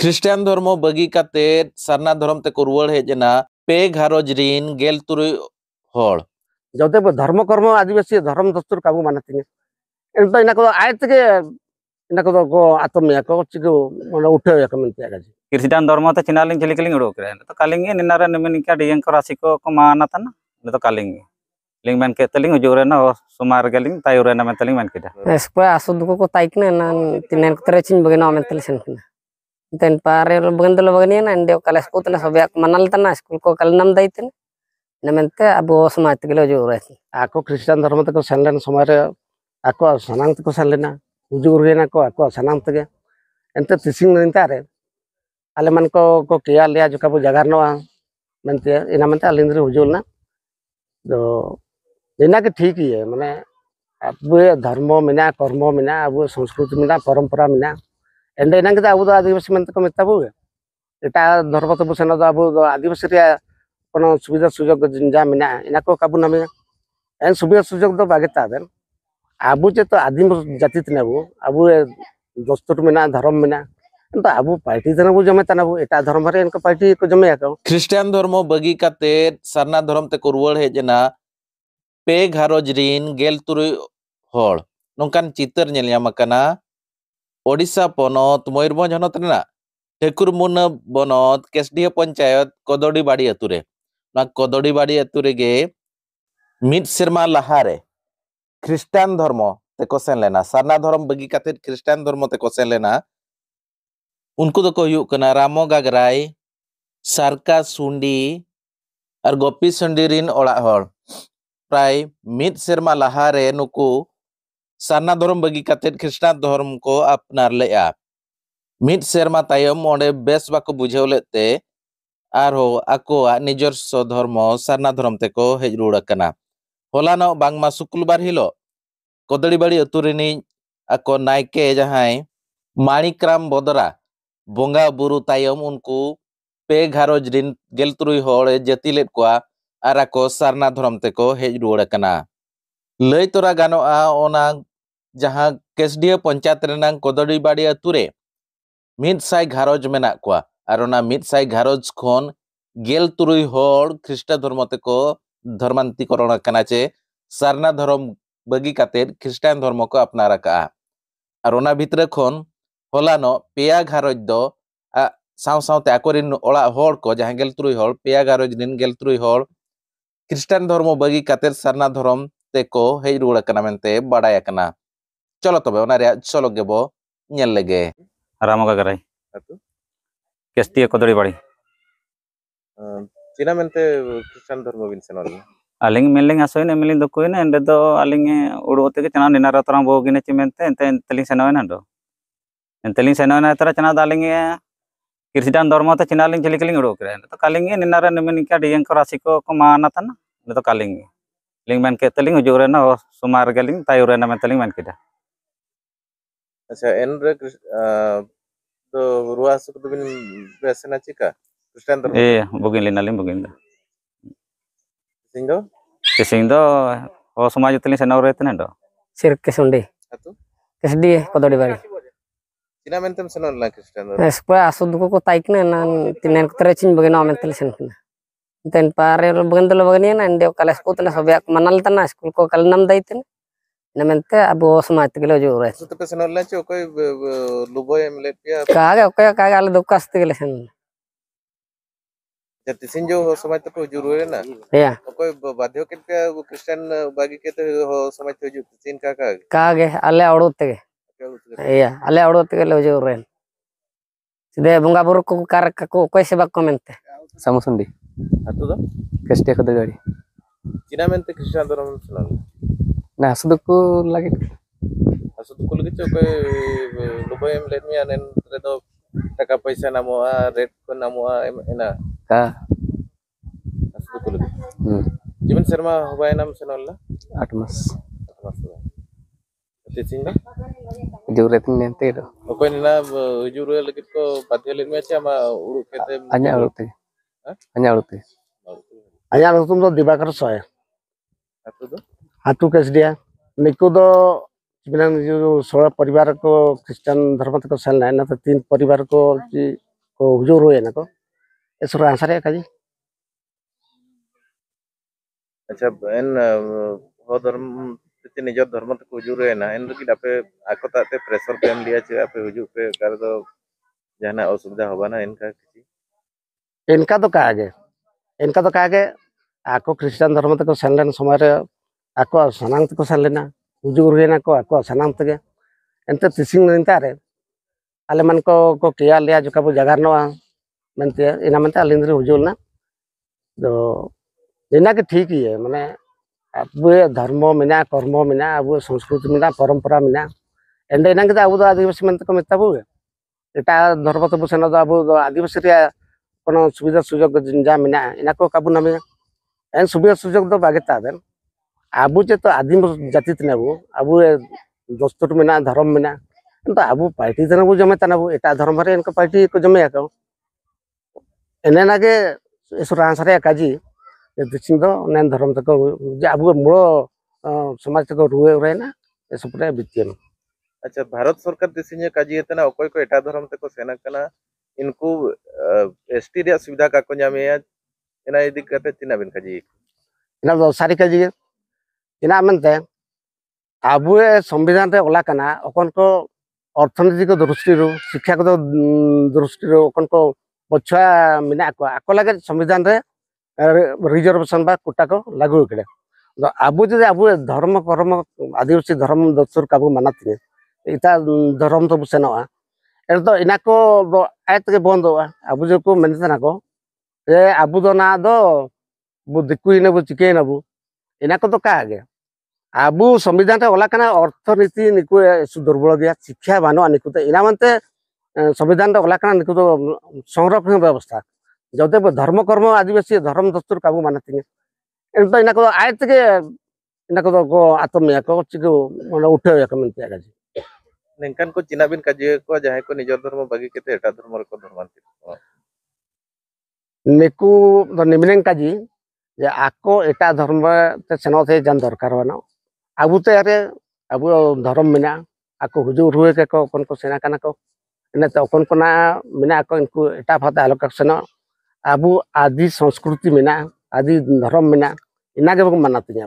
ख्रिस्टान धर्म बगी काते सरना धर्म ते रुवाड़ हेजना पे घारोज रिन गेल तुरुई होड़ जौते धर्म कर्म आदिवासी धर्म दस्तूर काबू मानती तो इना को आय तक इना को आत्मया को चिको मन उठे को मनते आगा जी ख्रिस्टान धर्म ते चिनालिंग चलिकलिंग उडो करे तो कालिंगे निनारे निमेनिका डियं को राशि को माना तना तो कालिंगे लिंग मन के तलिंग जोरे ना सुमार गेलिंग तायुरे ना तलिंग मन केदा espo asud ko taikne nan tinen treчин bagena mental sen ten pare bagandalo bagani na inde kala school na sobyak manal tana school ko kal nam daiten namente abo समाज के जो रहती आको ख्रिस्टान धर्म तक सेनलेन समय रे आको सनांग तक सेनलेना उजुर रेना को आको सनांग तक एंते तिसिंग नंतारे आले मन को किया लिया जो कबो जगार नवा मनते इना मनते अलिंद्र हुजुल ना तो इना के ठीक ही है माने अब धर्म मिना कर्म मिना अब संस्कृति मिना परंपरा मिना एंडे इना के अब आदिवासी मन तक मेताबो एटा धर्म तो सेना अब आदिवासी रे कोनो सुविधा सुजोग जा मिना इना को काबू नामे एन सुविधा सुजोग तो बागे ताबेन आबु जे तो आदिम जाति तनाबो आबु दस्तूर मिना धर्म मिना तो आबु पार्टी तनाबो जमे तनाबो एटा धर्म रे इनका पार्टी को जमे आको ख्रिस्टान धर्म बगी काते सरना धर्म ते रुवाड़ हेजना पे घारोज रिन गेल तुरुई होड़ नोंकान चितर नेल यामकाना ओडिशा पनत मयूरभंज हनत रेना ठेकुरमुना बनत केसडीह पंचायत कदड़ी बाड़ी अतुरे कदड़ी बाड़ी अतुरे गे मिड सेरमा लहारे ख्रिस्टान धर्म ते सेन लेना सरना धर्म बगी काते ख्रिस्टान धर्म ते सेन लेना उनको तो को कना रामो गागराई सारका सुंडी और गोपी सुंडी रिन ओड़ा होड़ प्राय मिड सेरमा लहारे नुकु सरना धर्म बगी काते ख्रिस्टान धर्म को अपनार लेआ मिड सेरमा तायम ओंडे बेस बाको बुझेव लेते आरो आको निजर सो धर्म सरना धर्म ते को हेज रुड़ कना होलानो बांगमा शुक्रवार हिलो कदड़ीबाड़ी अतुरिनी आको नायके जहां माणिकराम बदरा बोंगा बुरु तायम उनको पे घारोज रिन गेल तुरुई होड़ जति लेट कोआ आर आको सरना धर्म ते को हेज रुड़ कना लय तोरा गानोआ ओना जहां केसडीह पंचायत रेना कदड़ीबाड़ी अतुरे मिड साई घारोज मेना कोआ आर ओना मिड साई घारोज खन गेल तुरुई होड़ ख्रिस्ट धर्म ते को धर्मांतरीकरण कना चे सरना धर्म बगी काते ख्रिस्टान धर्म को अपनार का आर ओना भितरे खन होलानो पेया घारोज दो साव सावते आकोरिन ओड़ा होड़ को जहां गेल तुरुई होड़ पेया घारोज रिन गेल तुरुई होड़ ख्रिस्टान धर्म बगी काते सरना धर्म ते को हेज रुड़ कना मेनते बाडाय कना चलो तबे ओना रे चलो गेबो नेल लेगे रामो गागराई केसटी कदड़ी बाड़ी चिना मेनते ख्रिस्टान धर्म बिन सेनल अलिंग मेलिंग आसोइन एमिलिंग दकोइन एंडे दो अलिंग उड़ोते के चना निनारा तरम बोगिने चिमेंते एंते तलिंग सेनोइन दो एंतलिंग सेनोइन तरा चना दालिंग ख्रिस्टान धर्म ते चिनालिंग चलिकलिंग उड़ो करे तो कालिंग निनारा निमेनिका डियं को राशि को माना तना तो कालिंग लिंग मन के तलिंग जोरे ना सुमार गेलिंग तायुरे ना तलिंग मन केदा अच्छा एन रे तो रुआस को बिन बेसना चिका ख्रिस्टान धर्म बुगिन लिनालिंग बुगिन सिंह दो ओ समाज तलिंग सेनौ रेतने दो sir kesundi अतु kesdi kododi bari चिना मेनते सेनल ना ख्रिस्टान धर्म espo asud ko taikne nan tinen treчин bagena mental sen ten pare bagandalo bagani na inde kala school na sobyak manal tana school ko kal nam daiten namente abo समाज के जो रहती तो सेनल ना चे कोई लुबो एमलेट या कागे आले दुकास तक लेसन जति सिंजो हो समाज तो जुरुरे ना या कोई बाध्य के क्रिश्चियन बागी के तो हो समाज तो जो सिन का कागे आले औड़ते या आले औड़ते ले जो रेन सिदे बंगा बुरु को कार को कोई सेवा कमेंटे सामुसुंडी अतु दो केसटी कदड़ी बाड़ी चिना मेनते ख्रिस्टान धर्म सेनल ना सुदुकु लगे असुद को लगे कोई लुबो एमलेट में आनेन रे दो टका पैसा नामोआ रेट को नामोआ एना का असुद को लगे जीवन शर्मा होबाय नाम सेनल 8 मास टीचिंग ना जोरेतन नेते दो कोई ना जुरुए लगे को बाध्य लेन में चे मा उड़ु केते अन्या उड़ते आया तुम तो दिवाकर सोय अतु दो हाथू केस दिया निको दो बिना जो 16 परिवार को ख्रिस्टान धर्म तक सेल ना तो 3 परिवार को को hujur huena ko esur ansare kaji अच्छा एन हो धर्म ते निजर धर्म तक हुजूर है ना एन लगी आपे आको ताते प्रेशर पे एम लिया चे आपे हुजूर पे कर दो जाना असुविधा होगा ना इनका किसी इनका तो कागे ako Kristen धर्म तक सेनलेन समय रे ako sanang तक सेनलेना hujur huena ko ako sanang tege ente tising nintare ale man ko kiya liya jo kabu jagar no mente ina mente alindri hujur na do ina के ठीक ही है माने अब धर्म मिना कर्म मिना अब संस्कृति मिना परंपरा मिना एंडे इना के अब आदिवासी मन को मिताबु एटा धर्म तो बुसेन अब आदिवासी रे कोनो सुविधा सुयोग जा मिना इना को काबु ना एन सुविधा सुयोग दो बागे ताबेन अब जे तो आदिम जाति तनेबु अब दस्तुर मिना धर्म मिना तो अब पार्टी तनेबु जमे तनेबु एटा धर्म रे इनको पार्टी को जमे आको एने नागे इसरा आंसरे काजी दिसिंग दो नैन धर्म तक जे अब मूल समाज तक रुए रहना ए सुपरे बितियन अच्छा भारत सरकार दिसिंग काजी एतना ओकोय को एटा धर्म तक सेना कना इनको एसटी रे सुविधा का को जामेया एना यदि कते तिना बिन काजी इना दो सारी काजी इना मनते अब संविधान रे ओला कना ओकन को अर्थनीतिक दृष्टि रो शिक्षा को दृष्टि रो ओकन को पछुआ मिना को आको लगे संविधान रे रिजर्वेशन बा कोटा को लागू करे अब जो अब धर्म कर्म आदिवासी धर्म दस्तूर काबू मानती इता धर्म तो बुसेनवा ए तो इना को आयत के बंद हुआ अब जो को मेनतना को ए अब दो ना दो बु दिकु इने बु चिके ना बु इना को तो का आगे अब संविधान रे ओला कना अर्थनीति निकु दुर्बल गया शिक्षा बानो निकु तो इना मानते संविधान रे ओला कना निकु तो संरक्षण व्यवस्था जब धर्म कर्म आदिवासी धर्म दस्तूर काबू मानती तो इना को आयत के इना को आत्मया को चिको मन उठे या कमेंट आगा जी नेंकन को चिना बिन काजी को जाहे को निजर धर्म बागी केते एटा धर्म को धर्मांतर निकु तो निमिनें काजी जे आको एटा धर्म ते सेनो थे जन दरकार बना अब तो यारे अब धर्म मिना आको हुजूर हुए के को कोन को सेना कना को इने तो कोन कोना मिना को इनको एटा फाता आलोकसन अब आदि संस्कृति मिना आदि धर्म मिना इना के मानती